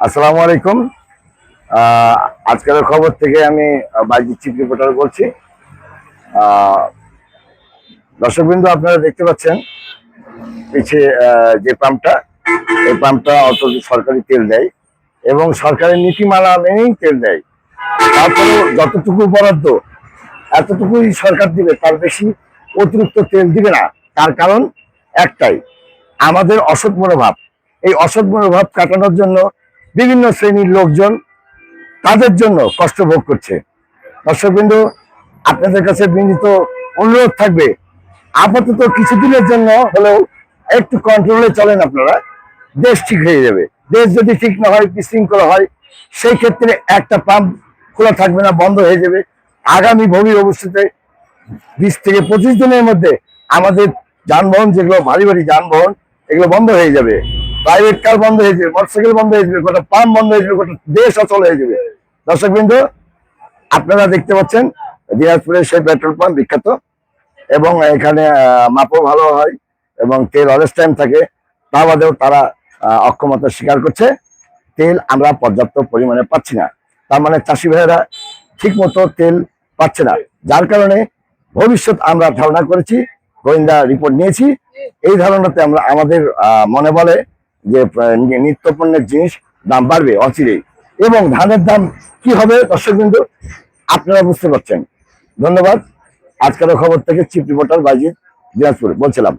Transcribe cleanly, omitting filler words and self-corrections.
আসসালামু আলাইকুম। আজকের খবর থেকে আমি বাইজিৎ চিফ রিপোর্টার বলছি। আহ, দর্শকবৃন্দ, আপনারা দেখতে পাচ্ছেন পিছিয়ে যে পাম্পটা, এই পাম্পটা অত সরকারি তেল দেয় এবং সরকারি নীতিমালা মেনেই তেল দেয়। তারপরেও যতটুকু বরাদ্দ এতটুকুই সরকার দিবে, তার বেশি অতিরিক্ত তেল দিবে না। তার কারণ একটাই, আমাদের অসৎ মনোভাব। এই অসৎ মনোভাব কাটানোর জন্য বিভিন্ন শ্রেণীর লোকজন তাদের জন্য কষ্ট ভোগ করছে। দর্শকবৃন্দ, আপনাদের কাছে বিনীত অনুরোধ থাকবে, আপাতত কিছুদিনের জন্য হলেও একটু কন্ট্রোলে চলেন আপনারা, দেশ ঠিক হয়ে যাবে। দেশ যদি ঠিক না হয়, বিশৃঙ্খলা হয়, সেই ক্ষেত্রে একটা পাম্প খোলা থাকবে না, বন্ধ হয়ে যাবে। আগামী ভবিষ্যতে 20 থেকে 25 দিনের মধ্যে আমাদের যানবাহন, যেগুলো ভারী ভারী যানবাহন, এগুলো বন্ধ হয়ে যাবে। প্রাইভেট কার বন্ধ হয়ে যাবে, মোটরসাইকেল বন্ধ হয়ে যাবে, গোটা পাম্প বন্ধ হয়ে যাবে, গোটা দেশ অচল হয়ে যাবে। দর্শকবৃন্দ, আপনারা দেখতে পাচ্ছেন দিনাজপুরের সেই পেট্রোল পাম্প বিখ্যাত, এবং এখানে মাপও ভালো হয় এবং তেল অলস টাইম থাকে। তা বাদেও তারা অক্ষমতা স্বীকার করছে, তেল আমরা পর্যাপ্ত পরিমাণে পাচ্ছি না। তার মানে চাষি ভাইয়েরা ঠিক মতো তেল পাচ্ছে না, যার কারণে ভবিষ্যৎ আমরা ধারণা করেছি, গোয়েন্দা রিপোর্ট নিয়েছি। এই ধারণাতে আমরা আমাদের মনে বলে যে নিত্য পণ্যের জিনিস দাম বাড়বে অচিরেই, এবং ধানের দাম কি হবে দর্শকবৃন্দ আপনারা বুঝতে পারছেন। ধন্যবাদ। আজকের খবর থেকে চিফ রিপোর্টার বাইজিৎ, দিনাজপুর বলছিলাম।